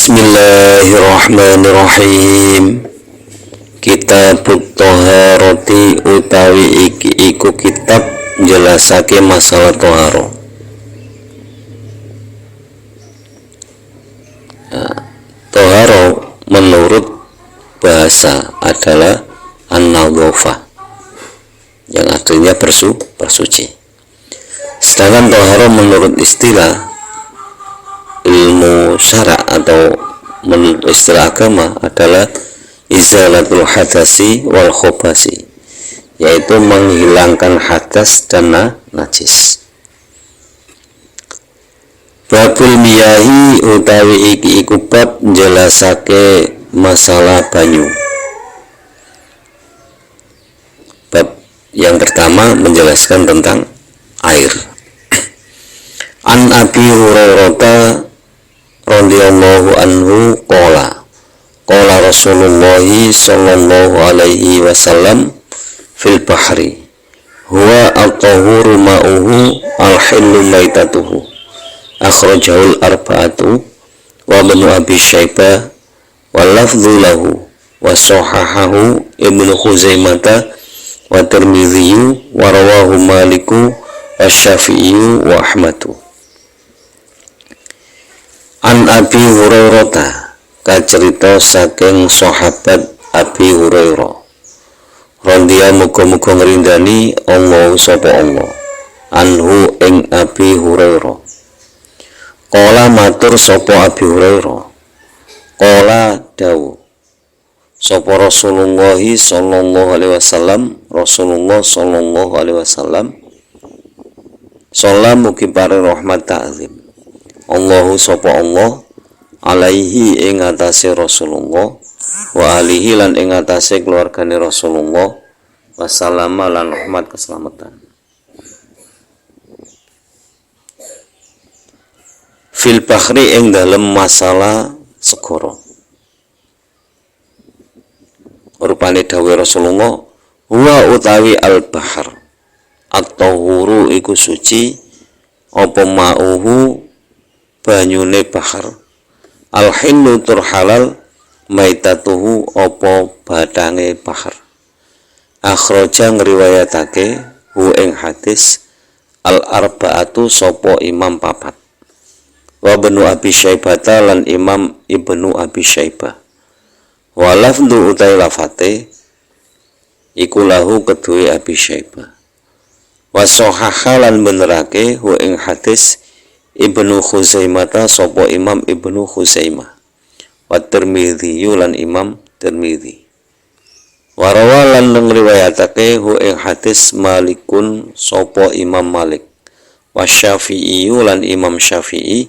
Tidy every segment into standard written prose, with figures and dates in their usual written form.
Bismillahirrahmanirrahim. Kitabut Thaharati utawi iki iku kitab jelasake masalah thaharo. Thaharo menurut bahasa adalah an-nadhafah, yang artinya bersuci. Sedangkan thaharo menurut istilah ilmu syara' atau menurut istilah agama adalah izalatul hadasi wal khobasi, yaitu menghilangkan hadas dan najis. Babul miyahi utawi iki iku bab jelasake masalah banyu. Bab yang pertama menjelaskan tentang air. An Abi Hurairah radhiyallahu anhu qala Rasulullah sallallahu alaihi wasallam fil bahri huwa at-tahuru ma'uhu al-hillu maitatuhu akhrajahul arba'atu wa ibnu Abi Syaibah wa lafdhu lahu wa sahahahu Ibnu Khuzaimah wa Tirmidzi wa rawahu Maliku asy-Syafi'i wa Ahmadu. An Abi Hurairah kacerita saking sahabat Abi Hurairah radhiyallahu muga-muga ngrindani Allah sapa Allah anhu ing Abi Hurairah. Qala matur sapa Abi Hurairah, qala dawu sapa Rasulullah sallallahu alaihi wasallam, Rasulullah sallallahu alaihi wasallam sallam mugi paring rahmat ta'zim Allahu sapa Allah alaihi ing atase Rasulullah wa alihi lan ing atase keluargane Rasulullah wassalama lan rahmat keselamatan. Fil bahri ing dalem masalah segara. Rupane dawuh Rasulullah huwa utawi al bahar at-tahuru iku suci apa ma'uhu banyune bahar al-hillu tur halal maitatuhu apa badange bahar. Akhraja ngriwayatake hu ing hadis al-arba'atu sapa imam papat wa ibnu Abi Syaibah lan imam Ibnu Abi Syaibah wa lafdhu utai lafate iku lahu kedue Abi Syaibah wa sahaha lan benerake hu ing hadis Ibnu Khuzaimah sapa imam Ibnu Khuzaimah wa Tirmidzi lan imam Tirmidzi wa rawalan ngriwayatake hu ing hadis Malikun sapa imam Malik wa Syafi'i lan imam Syafi'i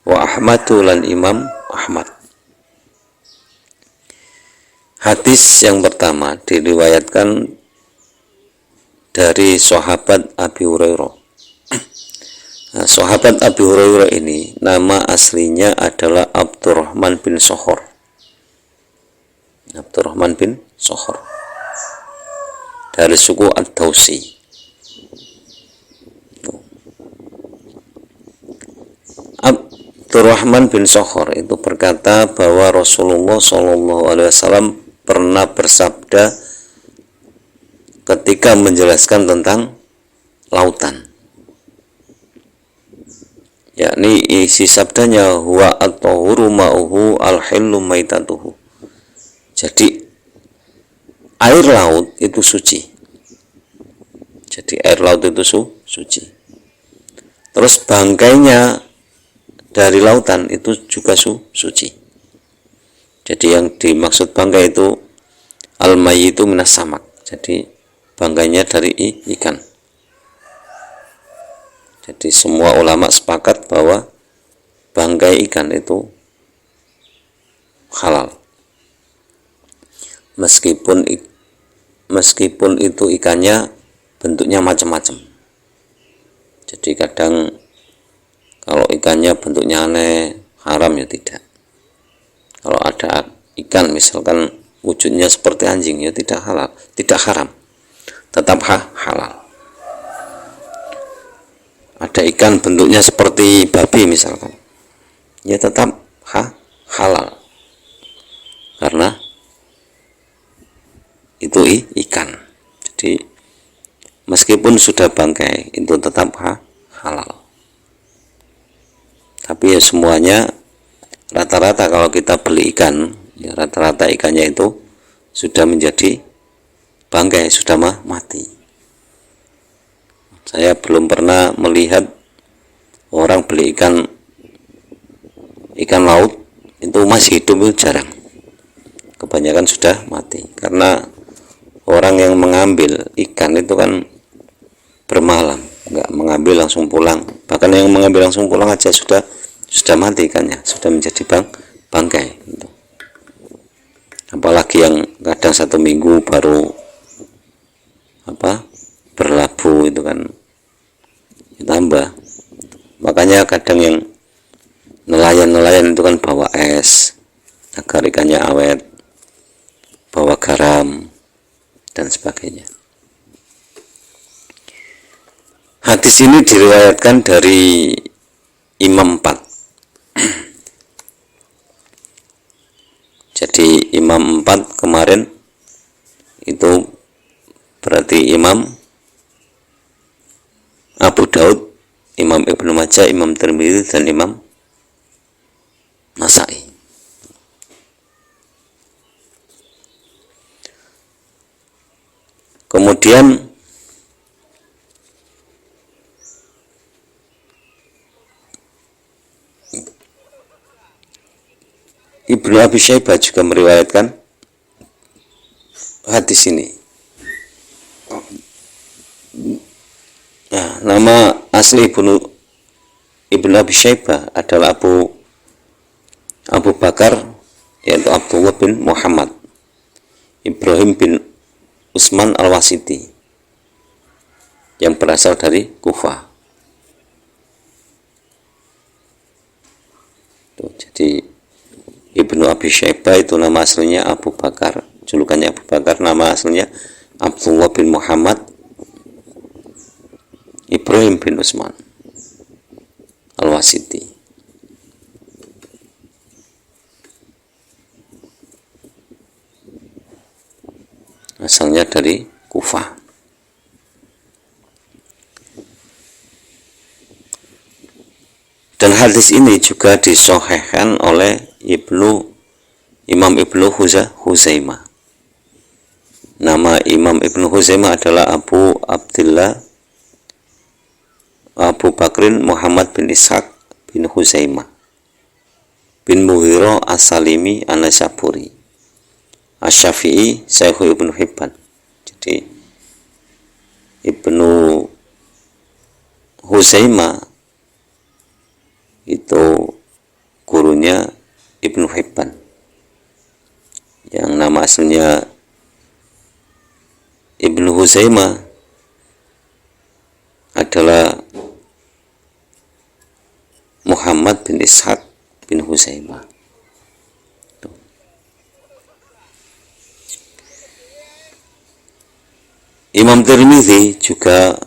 wa Ahmadu lan imam Ahmad. Hadis yang pertama diriwayatkan dari sahabat Abi Hurairah. Sahabat Abi Hurairah ini nama aslinya adalah Abdurrahman bin Sokhor. Abdurrahman bin Sokhor dari suku Ad-Dausi. Abdurrahman bin Sokhor itu berkata bahwa Rasulullah SAW pernah bersabda ketika menjelaskan tentang lautan, yakni isi sabdanya huwa at-tahuru ma'uhu al-hillu maitatuhu. Jadi air laut itu suci. Jadi air laut itu suci. Terus bangkainya dari lautan itu juga suci. Jadi yang dimaksud bangkai itu al-mayyitu minas samak. Jadi bangkainya dari ikan. Jadi semua ulama sepakat bahwa bangkai ikan itu halal. Meskipun itu ikannya bentuknya macam-macam. Jadi kadang kalau ikannya bentuknya aneh haram ya tidak. Kalau ada ikan misalkan wujudnya seperti anjing ya tidak halal, tidak haram. Tetap halal. Ada ikan bentuknya seperti babi misalkan, ya tetap halal karena itu ikan. Jadi meskipun sudah bangkai itu tetap halal. Tapi ya semuanya rata-rata kalau kita beli ikan, ya rata-rata ikannya itu sudah menjadi bangkai, sudah mati. Saya belum pernah melihat orang beli ikan laut itu masih hidup, itu jarang. Kebanyakan sudah mati karena orang yang mengambil ikan itu kan bermalam, nggak mengambil langsung pulang. Bahkan yang mengambil langsung pulang aja sudah mati ikannya, sudah menjadi bangkai gitu. Apalagi yang kadang 1 minggu baru berlabuh, itu kan ditambah. Makanya kadang yang nelayan itu kan bawa es agar ikannya awet, bawa garam dan sebagainya. Hadis ini diriwayatkan dari Imam 4. Jadi Imam 4 kemarin itu berarti Imam Abu Daud, Imam Ibnu Majah, Imam Tirmidzi, dan Imam Nasai. Kemudian Ibnu Abi Syaibah juga meriwayatkan hadis ini. Nah, nama asli Ibnu Abi Syaibah adalah Abu Bakar, yaitu Abdullah bin Muhammad Ibrahim bin Utsman Al-Wasiti, yang berasal dari Kufah. Jadi Ibnu Abi Syaibah itu nama aslinya Abu Bakar, julukannya Abu Bakar, nama aslinya Abdullah bin Muhammad Ibrahim bin Utsman Al-Wasiti. Asalnya dari Kufah. Dan hadis ini juga disahihkan oleh Imam Ibnu Huzaimah. Nama Imam Ibnu Huzaimah adalah Abu Abdullah Abu Bakrin Muhammad bin Ishaq bin Huzaimah bin Mughirah As-Salimi An-Naisaburi Asy-Syafi'i Syekh Ibnu Hibban. Jadi Ibnu Huzaimah itu gurunya Ibnu Hibban, yang nama aslinya Ibnu Huzaimah adalah Muhammad bin Ishaq bin Huzaimah. Imam Tirmidzi juga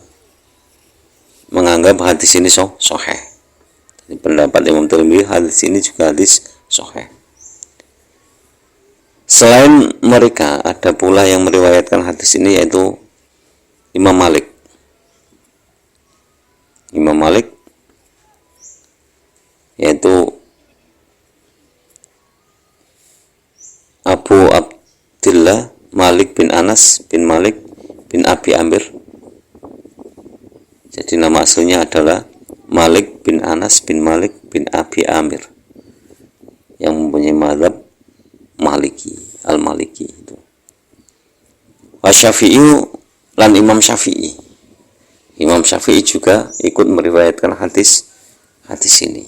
menganggap hadis ini sahih. Pendapat Imam Tirmidzi, hadis ini juga hadis sahih. Selain mereka, ada pula yang meriwayatkan hadis ini, yaitu Imam Malik. Imam Malik yaitu Abu Abdullah Malik bin Anas bin Malik bin Abi Amir. Jadi nama aslinya adalah Malik bin Anas bin Malik bin Abi Amir, yang mempunyai mazhab Maliki, Al-Maliki itu. Wa Syafi'i, lan Imam Syafi'i. Imam Syafi'i juga ikut meriwayatkan hadis ini.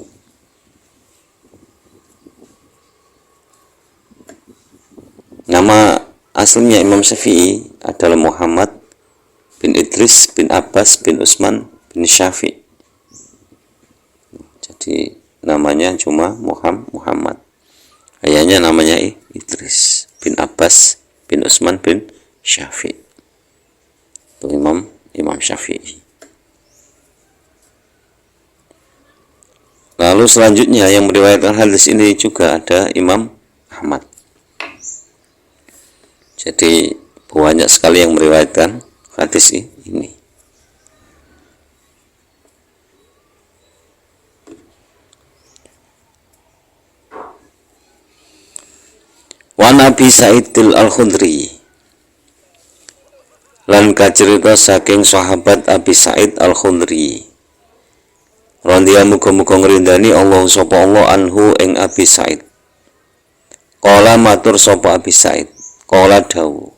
Nama aslinya Imam Syafi'i adalah Muhammad bin Idris bin Abbas bin Utsman bin Syafi'i. Jadi namanya cuma Muhammad. Ayahnya namanya Idris bin Abbas bin Utsman bin Syafi'i. Itu Imam Syafi'i. Lalu selanjutnya yang meriwayatkan hadis ini juga ada Imam Ahmad. Jadi banyak sekali yang meriwayatkan hadis ini. Wa Nabi Sa'id al-Khudri, lan kacerita saking sahabat Abi Sa'id al-Khudri, radhiyallahu muga-muga ngrindani Allah sapa Allah anhu ing Abi Sa'id. Qala matur sapa Abi Sa'id, qala dawu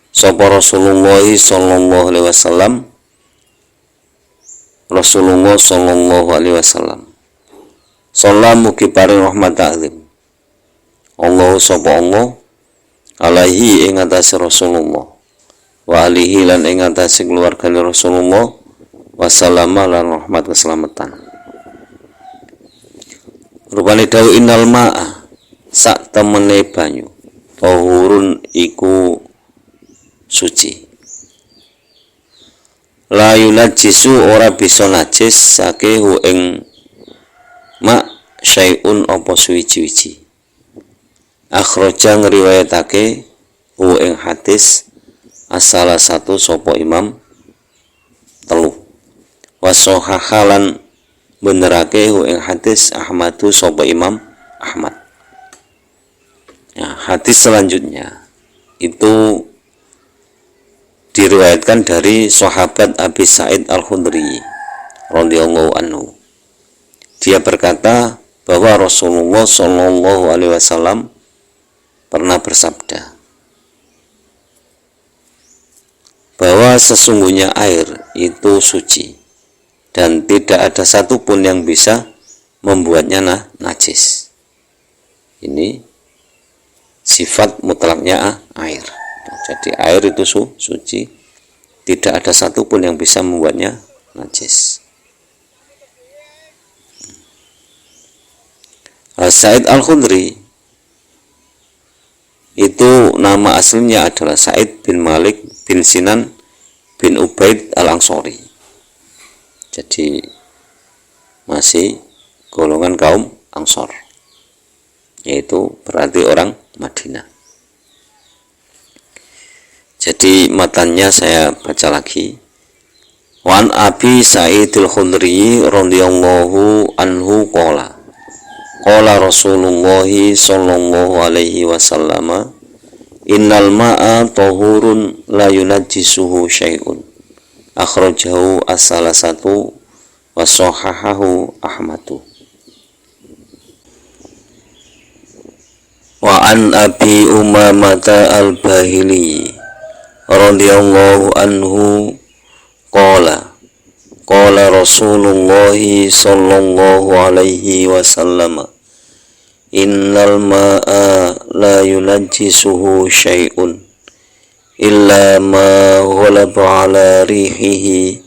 sapa Rasulullah sallallahu alaihi wasallam, Rasulullah sallallahu alaihi wasallam, salam mugi paring rahmat ta'zim Allah sapa Allah alaihi ing atase Rasulullah, wa alihi lan ing atase keluargane Rasulullah, wassalama lan rahmat keselamatan. Rupane dawu innal ma'a sak temene banyu, tahurun iku suci. La yunajjisu ora bisa najis sake hu ing ma syai'un apa suwi-wiji. Akhraja ngriwayatake hu ing hadis asala satu sapa Imam telu. Wasohahalan benerake hu ing hadis Ahmadu sapa Imam Ahmad. Ya, hadis selanjutnya itu diriwayatkan dari sahabat Abi Sa'id al-Khudri radhiyallahu anhu. Dia berkata bahwa Rasulullah sallallahu alaihi wasallam pernah bersabda bahwa sesungguhnya air itu suci dan tidak ada satupun yang bisa membuatnya najis. Ini sifat mutlaknya air. Jadi air itu suci, tidak ada satupun yang bisa membuatnya najis. Sa'id al-Khudri itu nama aslinya adalah Sa'id bin Malik bin Sinan bin Ubaid al-Ansori. Jadi masih golongan kaum Ansor, yaitu berarti orang Madinah. Jadi matanya saya baca lagi. Wan Abi Sa'id al-Khudri radhiyallahu anhu qala qala Rasulullah sallallahu alaihi wasallam, innal ma'a tahurun la yunajjisuhu syai'un. Akhrajahu as-salasatu wa sahahahu Ahmadu. Wa an Abi Umamah al-Bahili radhiyallahu anhu qala qala Rasulullah sallallahu alaihi wasallam, innal ma'a la yunajjisuhu syai'un illa ma ghalaba ala rihihi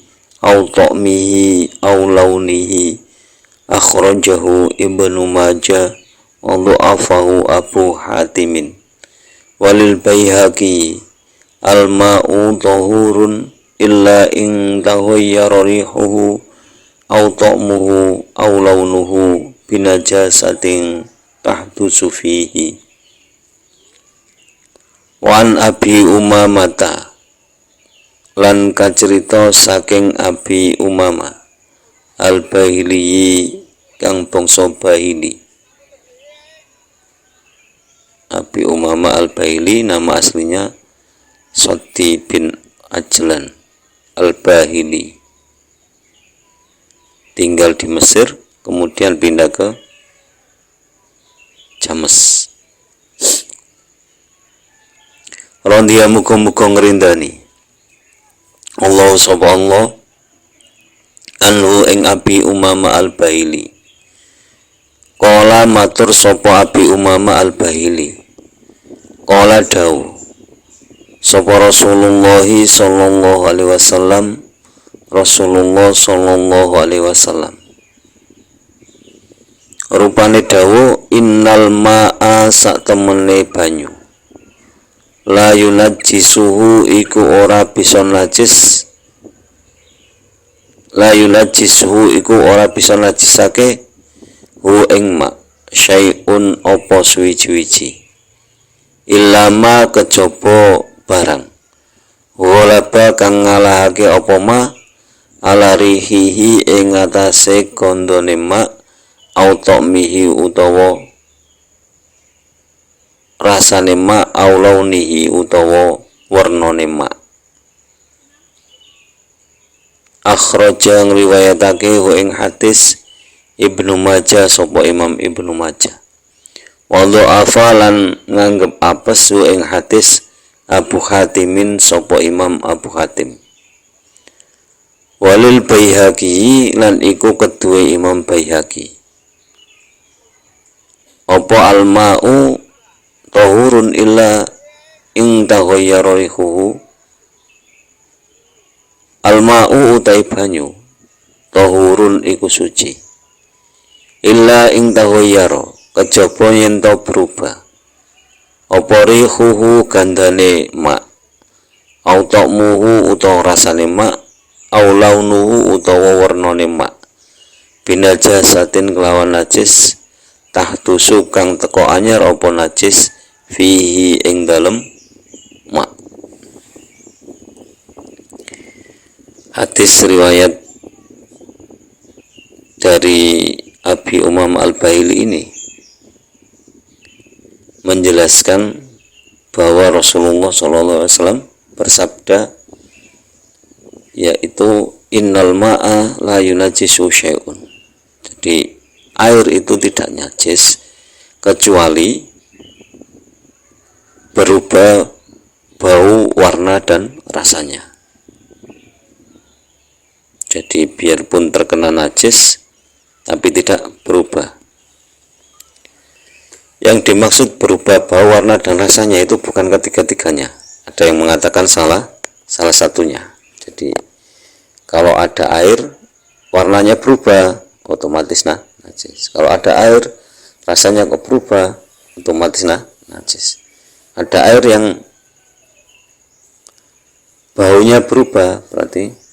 aw ta'mihi aw launihi. Akhrajahu Ibnu Majah wa dha'afahu Abu Hatimin. Walil Baihaqi al-ma'u tahurun illa in taghayyara rihuhu aw ta'muhu aw launuhu binajasatin tahdusu fihi. Wa an Abi Umamah, lan kacerita saking Abi Umamah al-Bahili kang bangsa Bahili. Abi Umamah al-Bahili nama aslinya Soti bin Ajlan al-Bahili, tinggal di Mesir kemudian pindah ke James. Radhiya muga-muga ngrindani Allah sapa Allah anhu ing Abi Umamah al-Bahili. Qala matur sapa Abi Umamah al-Bahili, qala dawu sapa Rasulullah sallallahu alaihi wasallam, Rasulullah sallallahu alaihi wasallam rupane dawu, innal ma'a sak temene banyu, la yunajjisuhu iku ora bisa najis, la yunajjisuhu iku ora bisa najisake hu ing ma syai'un apa suwiji-wiji illa ma kejaba barang walaba kang ngalahake apa ma ala rihihi ing atase kondone ma automihi utawa rasane ma aulaunihi utawa warnane ma. Akhraja ngriwayatake ing hadis Ibnu Majah sapa Imam Ibnu Majah. Waldo afalan nganggep apes ing hadis Abu Hatimin sapa Imam Abu Hatim. Walil Baihaqi lan iku kedue Imam Baihaqi. Apa alma'u tahurun illa ing taghayyara rihuhu. Alma'u utai banyu tahurun iku suci illa ing taghayyara kejaba yen to berubah apa rihuhu gandane ma au ta'muhu utawa rasane ma au launuhu utawa warnane ma binajasatin kelawan najis tahtusu kang teko anyar apa najis fihi ing dalem ma. Hadis riwayat dari Abi Umam Al-Bahili ini menjelaskan bahwa Rasulullah SAW bersabda, yaitu innal ma'a la yunajisu syai'un. Jadi air itu tidak najis kecuali berubah bau, warna dan rasanya. Jadi biarpun terkena najis tapi tidak berubah. Yang dimaksud berubah bau, warna dan rasanya itu bukan ketiga-tiganya. Ada yang mengatakan salah satunya. Jadi kalau ada air warnanya berubah otomatis najis. Kalau ada air rasanya kok berubah otomatis najis. Ada air yang baunya berubah berarti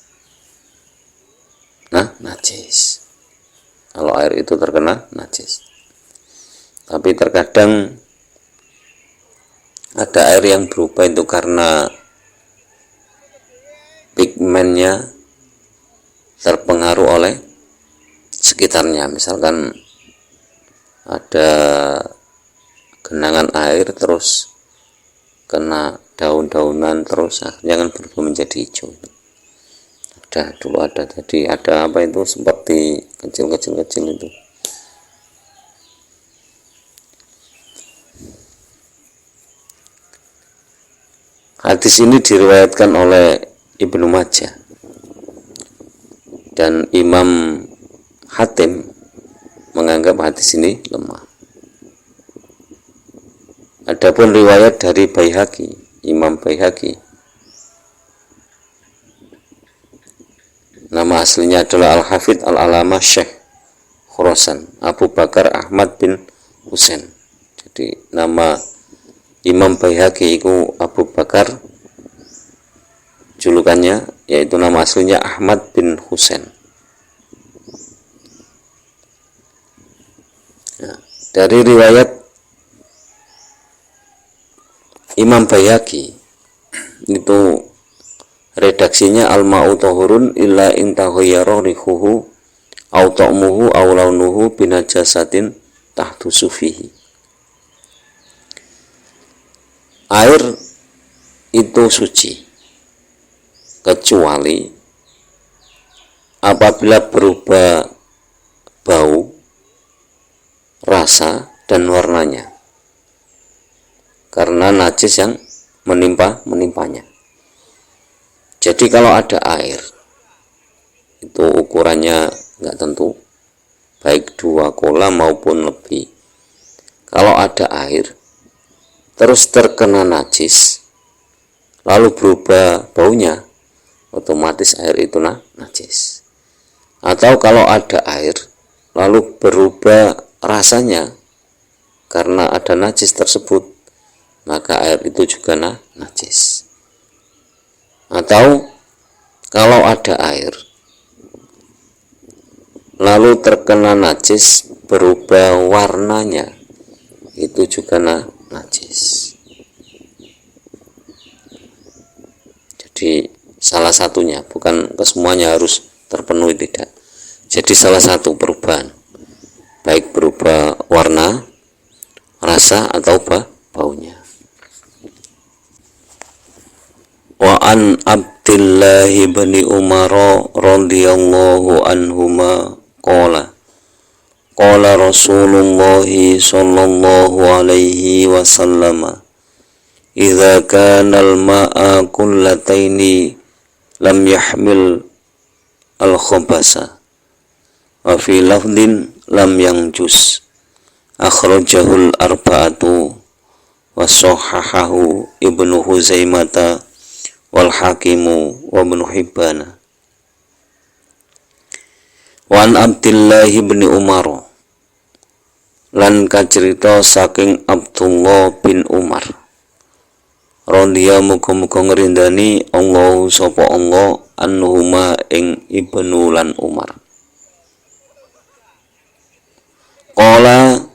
najis. Kalau air itu terkena najis. Tapi terkadang ada air yang berubah itu karena pigmennya terpengaruh oleh sekitarnya. Misalkan ada genangan air terus kena daun-daunan terus akhirnya kan berubah menjadi hijau. Dulu ada tadi ada apa itu seperti kecil itu. Hadis ini diriwayatkan oleh Ibnu Majah dan Imam Hatim menganggap hadis ini lemah. Adapun riwayat dari Baihaqi, Imam Baihaqi, nama aslinya adalah Al-Hafidh Al-Alamah Syekh Khurasan Abu Bakar Ahmad bin Husain. Jadi nama Imam Baihaqi itu Abu Bakar, julukannya yaitu nama aslinya Ahmad bin Husain. Nah, dari riwayat Imam Baihaqi itu redaksinya al-ma'u tahurun illa in taghayyara rihuhu au ta'muhu au launuhu binajasatin tahdusu fihi. Air itu suci kecuali apabila berubah bau, rasa dan warnanya karena najis yang menimpanya. Jadi kalau ada air itu ukurannya nggak tentu, baik 2 kolam maupun lebih. Kalau ada air terus terkena najis lalu berubah baunya, otomatis air itu najis. Atau kalau ada air lalu berubah rasanya karena ada najis tersebut, maka air itu juga najis. Atau kalau ada air lalu terkena najis berubah warnanya itu juga najis. Jadi salah satunya, bukan kesemuanya harus terpenuhi, tidak. Jadi salah satu perubahan, baik berubah warna, rasa atau baunya. Wa an Abdillah bin Umar radhiyallahu anhuma qala Rasulullah sallallahu alaihi wasallam idza kana al-ma'a kullataini lam yahmil al-khabasa wa fi lafdin lam yanjus akhrajahul arba'atu wa sahahahu Ibnu Huzaimah wal Hakimu wa Ibnu Hibban. Wa an Abdillah bin Umar, lan kacerita saking Abdullah bin Umar radhiyallahu muga-muga ngrindani Allah sapa Allah anhuma ing Ibnu lan Umar. Qala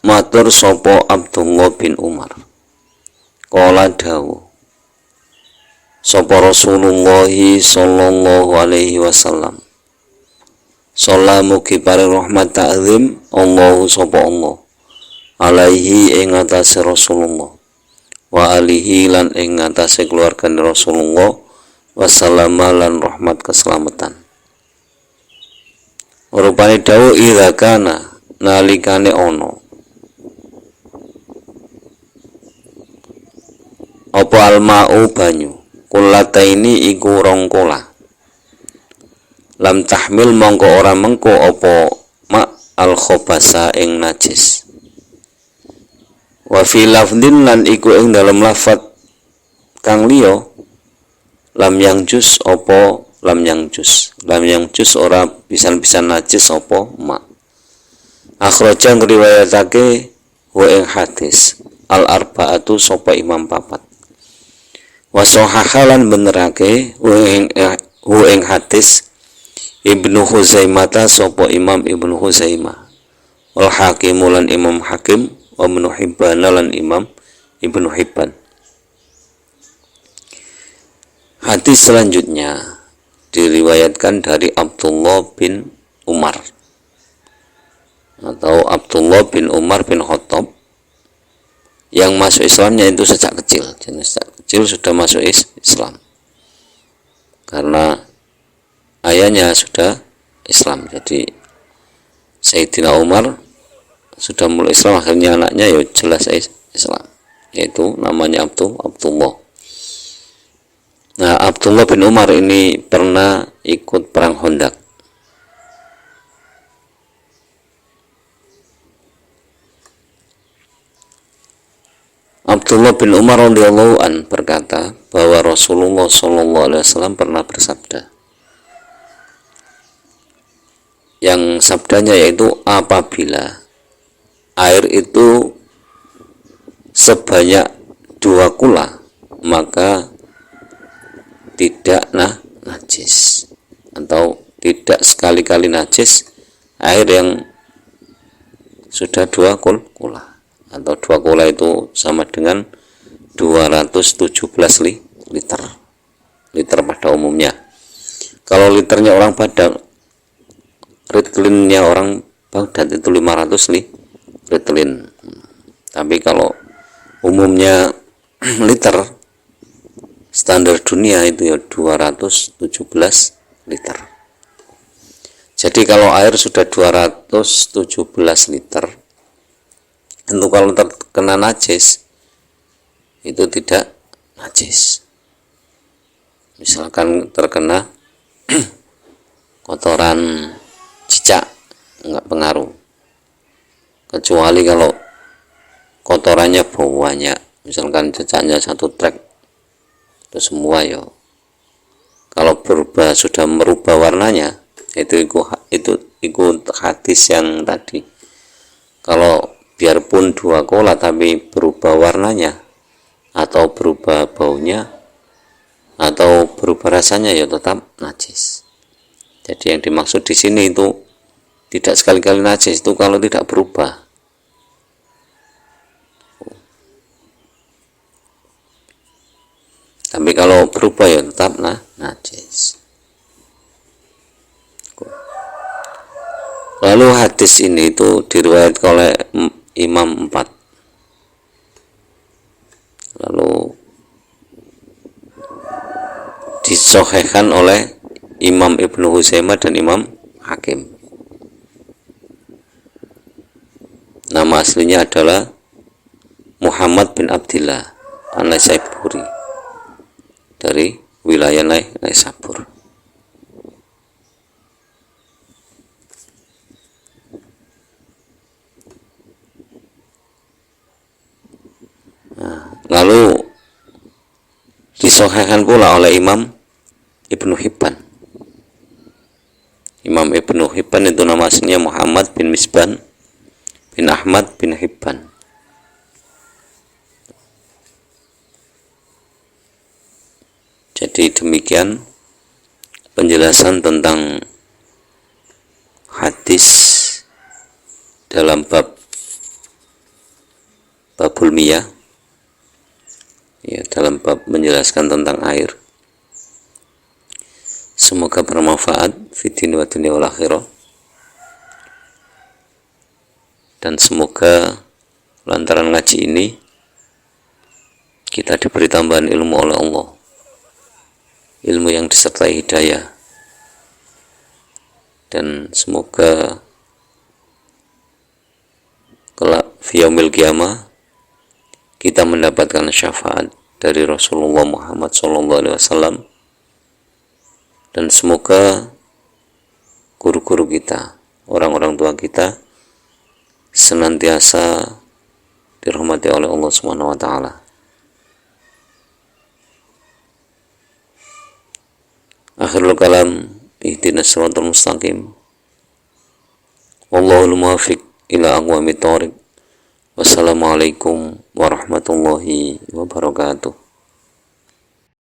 matur sapa Abdullah bin Umar, qala dawuh sapa Rasulullah sallallahu alaihi wasallam, salamuki paring rahmat ta'zim Allah sapa Allah alaihi ing atase Rasulullah wa alihi lan ing atase keluarga Rasulullah wassalama lan rahmat keselamatan. Rupane dawuh idza kana nalikane ono apa alma'u banyu kulata ini iku rong kola lam tahmil mongko ora mengko apa mak al khobasa ing najis wa fi lafdin lan iku ing dalam lafat kang liya lam yang jus ora pisan-pisan najis apa mak. Akhraja ngriwayatake wa ing hadis al arba'atu sapa imam papat wa sahahalan benerake wa ing hadis Ibnu Huzaimah sapa imam Ibnu Huzaimah wal Hakim lan imam Hakim wa Ibnu Hibban lan imam Ibnu Hibban. Hadis selanjutnya diriwayatkan dari Abdullah bin Umar atau Abdullah bin Umar bin Khattab yang masuk Islamnya itu sejak kecil. Jadi sejak kecil sudah masuk Islam karena ayahnya sudah Islam. Jadi Sayyidina Umar sudah mulai Islam, akhirnya anaknya ya jelas Islam, yaitu namanya Abdullah. Nah, Abdullah bin Umar ini pernah ikut perang Khandaq. Abdullah bin Umar radhiyallahu an berkata bahwa Rasulullah sallallahu alaihi wasallam pernah bersabda, yang sabdanya yaitu apabila air itu sebanyak 2 kula maka tidak najis, atau tidak sekali-kali najis air yang sudah 2 kula, atau 2 kula itu sama dengan 217 liter pada umumnya. Kalau liternya orang Padang, ritlinnya orang Baghdad itu 500 ritlin. Tapi kalau umumnya liter standar dunia itu ya 217 liter. Jadi kalau air sudah 217 liter, itu kalau terkena najis itu tidak najis. Misalkan terkena kotoran cicak, enggak pengaruh, kecuali kalau kotorannya banyak, misalkan cicaknya 1 trek itu semua ya, kalau sudah merubah warnanya itu ikut hadis yang tadi. Kalau biarpun 2 kola tapi berubah warnanya atau berubah baunya atau berubah rasanya ya tetap najis. Jadi yang dimaksud di sini itu Tidak sekali-kali najis itu kalau tidak berubah. Tapi kalau berubah ya tetap najis. Lalu hadis ini itu diriwayatkan oleh Imam 4. Lalu disahihkan oleh Imam Ibnu Huzaimah dan Imam Hakim. Nama aslinya adalah Muhammad bin Abdillah An-Naisaburi dari wilayah Naisabur. Lalu disahihkan pula oleh Imam Ibnu Hibban. Imam Ibnu Hibban itu nama aslinya Muhammad bin Misban bin Ahmad bin Hibban. Jadi demikian penjelasan tentang hadis dalam babul miyah, ya, dalam bab menjelaskan tentang air. Semoga bermanfaat fid wa dunya wal akhirah, dan semoga lantaran ngaji ini kita diberi tambahan ilmu oleh Allah, ilmu yang disertai hidayah, dan semoga kelak fi yaumil qiyamah kita mendapatkan syafaat dari Rasulullah Muhammad SAW, dan semoga guru-guru kita, orang-orang tua kita senantiasa dirahmati oleh Allah Subhanahu wa taala. Akhirul kalam, ihdinas siratal mustaqim. Wallahul muwaffiq ila aqwamit thoriq. Wassalamualaikum warahmatullahi wabarakatuh.